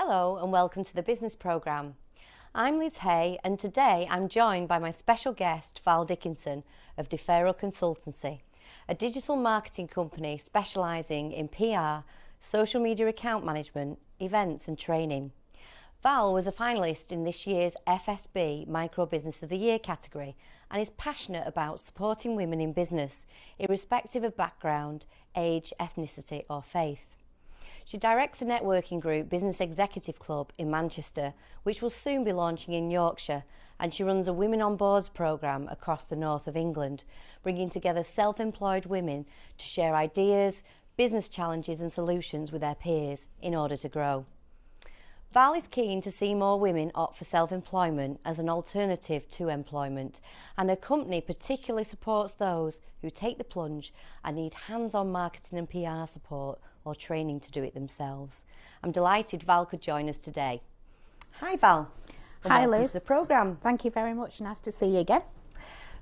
Hello and welcome to the business programme. I'm Liz Hay and today I'm joined by my special guest Val Dickinson of Defero Consultancy, a digital marketing company specialising in PR, social media account management, events and training. Val was a finalist in this year's FSB Micro Business of the Year category and is passionate about supporting women in business, irrespective of background, age, ethnicity or faith. She directs a networking group, Business Executive Club in Manchester, which will soon be launching in Yorkshire, and she runs a Women on Boards programme across the north of England, bringing together self-employed women to share ideas, business challenges and solutions with their peers in order to grow. Val is keen to see more women opt for self-employment as an alternative to employment, and her company particularly supports those who take the plunge and need hands-on marketing and PR support or training to do it themselves. I'm delighted Val could join us today. Hi Val. Hi Liz. Welcome to the programme. Thank you very much, nice to see you again.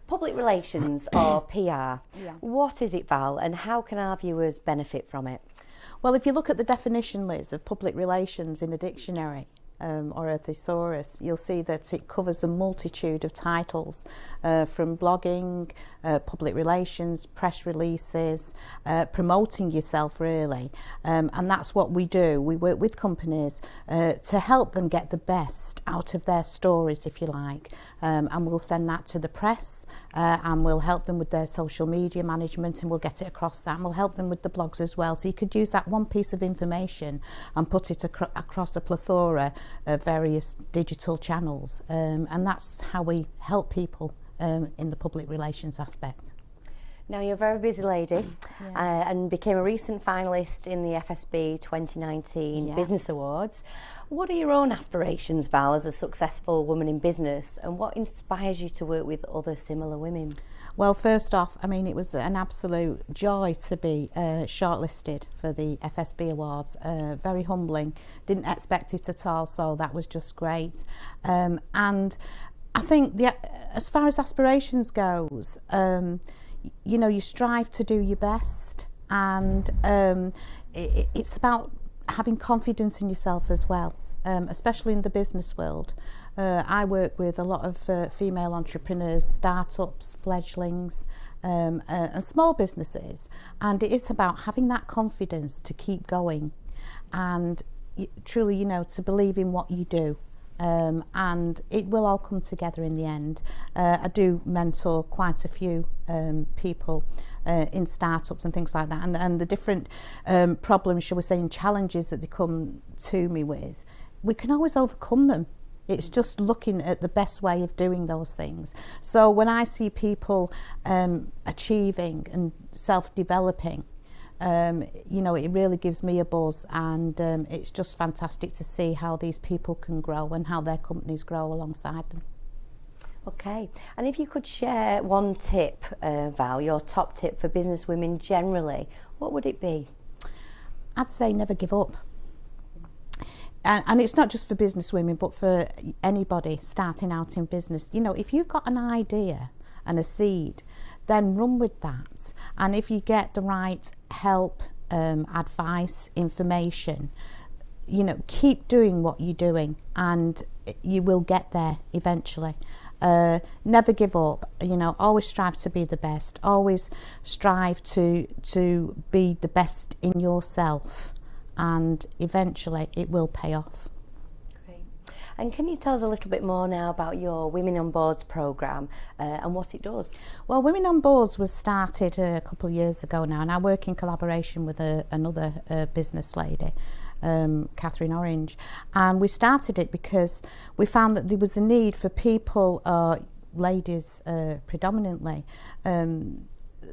Public relations or PR, Yeah. What is it, Val, and how can our viewers benefit from it? Well, if you look at the definition, Liz, of public relations in a dictionary or a thesaurus, you'll see that it covers a multitude of titles from blogging, public relations, press releases, promoting yourself really, and that's what we do. We work with companies to help them get the best out of their stories, if you like, and we'll send that to the press and we'll help them with their social media management and we'll get it across that, and we'll help them with the blogs as well. So you could use that one piece of information and put it across a plethora of various digital channels, and that's how we help people in the public relations aspect. Now, you're a very busy lady Yeah. and became a recent finalist in the FSB 2019 Yeah. Business Awards. What are your own aspirations, Val, as a successful woman in business, and what inspires you to work with other similar women? Well, first off, I mean, it was an absolute joy to be shortlisted for the FSB Awards. Very humbling. Didn't expect it at all, so that was just great. And I think as far as aspirations goes, you know, you strive to do your best, and it's about having confidence in yourself as well. Especially in the business world. I work with a lot of female entrepreneurs, startups, fledglings, and small businesses, and it is about having that confidence to keep going and truly, you know, to believe in what you do. And it will all come together in the end. I do mentor quite a few people in startups and things like that, and the different problems, shall we say, and challenges that they come to me with, we can always overcome them. It's just looking at the best way of doing those things. So when I see people achieving and self-developing, you know, it really gives me a buzz, and it's just fantastic to see how these people can grow and how their companies grow alongside them. Okay, and if you could share one tip, Val, your top tip for business women generally, what would it be? I'd say never give up. And it's not just for business women, but for anybody starting out in business. You know, if you've got an idea and a seed, then run with that. And if you get the right help, advice, information, you know, keep doing what you're doing and you will get there eventually. Never give up, you know, always strive to be the best, always strive to be the best in yourself, and eventually it will pay off. Great. And can you tell us a little bit more now about your Women on Boards programme and what it does? Well, Women on Boards was started a couple of years ago now, and I work in collaboration with another business lady, Catherine Orange, and we started it because we found that there was a need for people, ladies predominantly,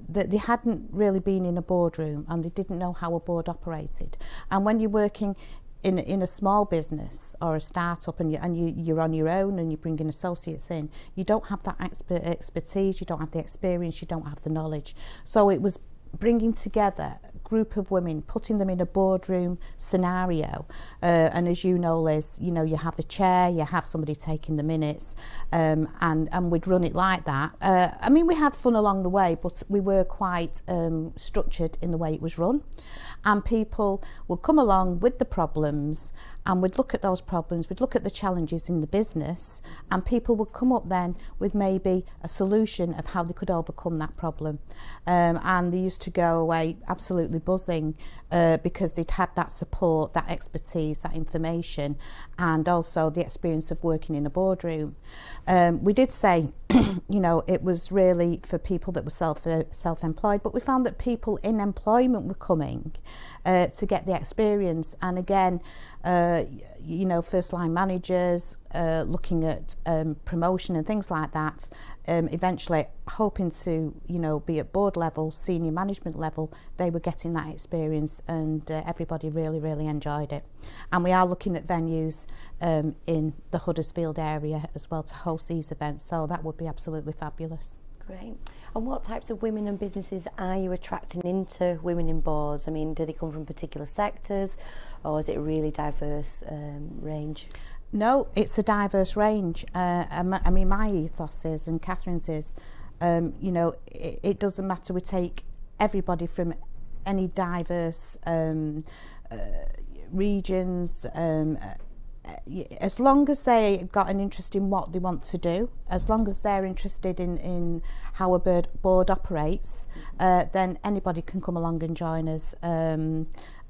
that they hadn't really been in a boardroom and they didn't know how a board operated. And when you're working in a small business or a startup and you're on your own and you're bringing associates in, you don't have that expertise, you don't have the experience, you don't have the knowledge. So it was bringing together group of women, putting them in a boardroom scenario, and as you know, Liz, you know, you have a chair, you have somebody taking the minutes, and we'd run it like that. I mean, we had fun along the way, but we were quite structured in the way it was run, and people would come along with the problems, and we'd look at those problems, we'd look at the challenges in the business, and people would come up then with maybe a solution of how they could overcome that problem. And they used to go away absolutely buzzing because they'd had that support, that expertise, that information, and also the experience of working in a boardroom. We did say, you know, it was really for people that were self-employed, but we found that people in employment were coming to get the experience. And again, you know, first line managers looking at promotion and things like that, eventually hoping to, you know, be at board level, senior management level. They were getting that experience, and everybody really enjoyed it. And we are looking at venues in the Huddersfield area as well to host these events, so that would be absolutely fabulous. Great. And what types of women and businesses are you attracting into Women in Boards? I mean, do they come from particular sectors, or is it a really diverse range? No, it's a diverse range. I mean, my ethos is, and Catherine's is, you know, it doesn't matter. We take everybody from any diverse regions, as long as they've got an interest in what they want to do, as long as they're interested in how a board operates, then anybody can come along and join us.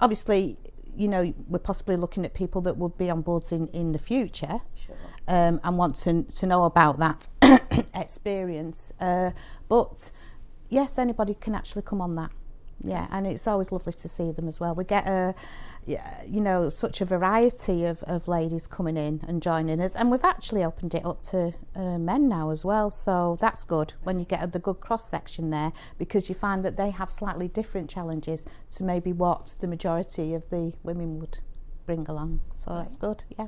Obviously, you know, we're possibly looking at people that would be on boards in the future. Sure. And want to know about that experience. But yes, anybody can actually come on that. Yeah, and it's always lovely to see them as well. We get you know, such a variety of ladies coming in and joining us, and we've actually opened it up to men now as well, so that's good when you get the good cross section there, because you find that they have slightly different challenges to maybe what the majority of the women would bring along, so that's good. Yeah.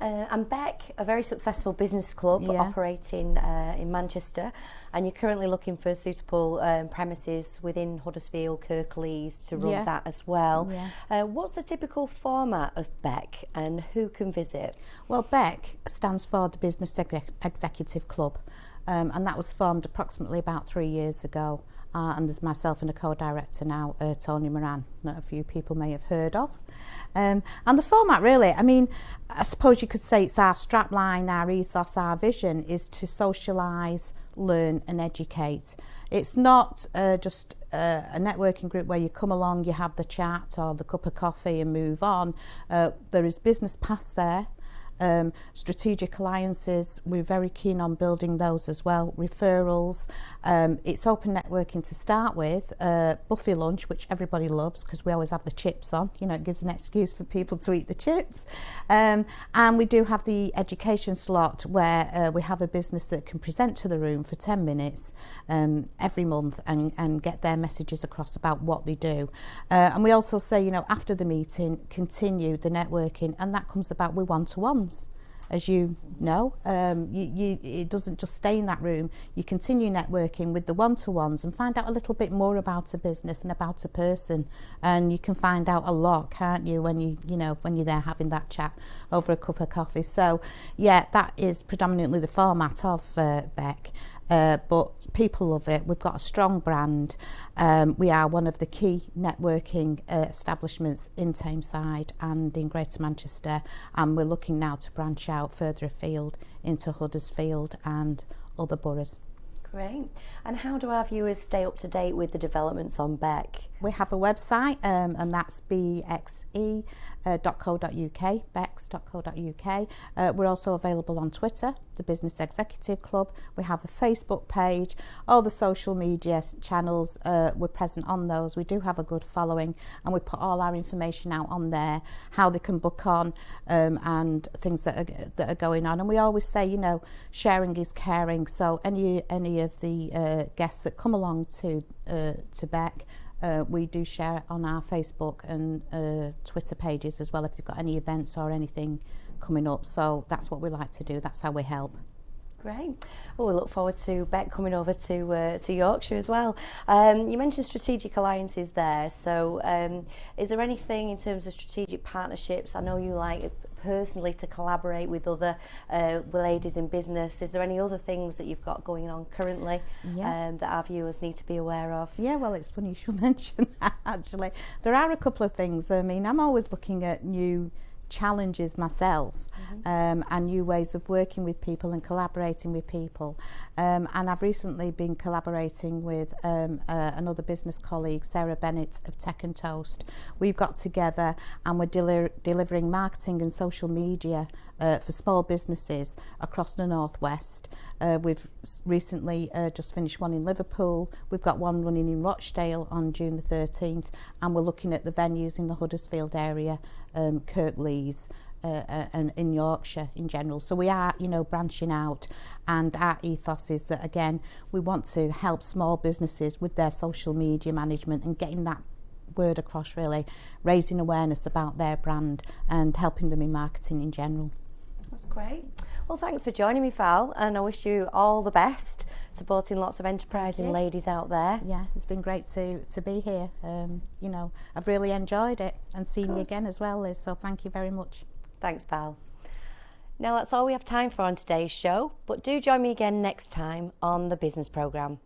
And Beck, a very successful business club operating in Manchester, and you're currently looking for suitable premises within Huddersfield, Kirklees to run that as well. Yeah. What's the typical format of Beck, and who can visit? Well, Beck stands for the Business Executive Club, and that was formed approximately about 3 years ago. And there's myself and a co-director now, Tony Moran, that a few people may have heard of. And the format really, I mean, I suppose you could say it's our strapline, our ethos, our vision is to socialise, learn and educate. It's not just a networking group where you come along, you have the chat or the cup of coffee and move on. There is business paths there. Strategic alliances, we're very keen on building those as well. Referrals, it's open networking to start with. Buffet lunch, which everybody loves because we always have the chips on, you know, it gives an excuse for people to eat the chips. And we do have the education slot where we have a business that can present to the room for 10 minutes every month and get their messages across about what they do. And we also say, you know, after the meeting, continue the networking, and that comes about with one-to-ones. As you know, it doesn't just stay in that room. You continue networking with the one-to-ones and find out a little bit more about a business and about a person, and you can find out a lot, can't you, when when you're there having that chat over a cup of coffee. So yeah, that is predominantly the format of Beck. But people love it. We've got a strong brand. We are one of the key networking establishments in Tameside and in Greater Manchester, and we're looking now to branch out further afield into Huddersfield and other boroughs. Great. And how do our viewers stay up to date with the developments on Beck? We have a website, and that's bexe.co.uk, bex.co.uk. We're also available on Twitter, the Business Executive Club. We have a Facebook page, all the social media channels, we're present on those. We do have a good following, and we put all our information out on there, how they can book on, and things that are going on. And we always say, you know, sharing is caring. So any of the guests that come along to Beck, we do share on our Facebook and Twitter pages as well if they've got any events or anything coming up. So that's what we like to do. That's how we help. Great. Well, we look forward to Beck coming over to Yorkshire as well. You mentioned strategic alliances there. So is there anything in terms of strategic partnerships? I know you like personally to collaborate with other ladies in business. Is there any other things that you've got going on currently that our viewers need to be aware of? Yeah, well, it's funny you should mention that, actually. There are a couple of things. I mean, I'm always looking at new challenges myself, and new ways of working with people and collaborating with people, and I've recently been collaborating with another business colleague, Sarah Bennett of Tech and Toast. We've got together and we're delivering marketing and social media for small businesses across the Northwest. We've recently just finished one in Liverpool. We've got one running in Rochdale on June the 13th, and we're looking at the venues in the Huddersfield area, Kirklees, and in Yorkshire in general. So we are, branching out, and our ethos is that, again, we want to help small businesses with their social media management and getting that word across, really, raising awareness about their brand and helping them in marketing in general. That's great. Well, thanks for joining me, Val, and I wish you all the best, supporting lots of enterprising ladies out there. Yeah, it's been great to be here. I've really enjoyed it, and seeing you again as well, Liz, so thank you very much. Thanks, Val. Now, that's all we have time for on today's show, but do join me again next time on the Business Programme.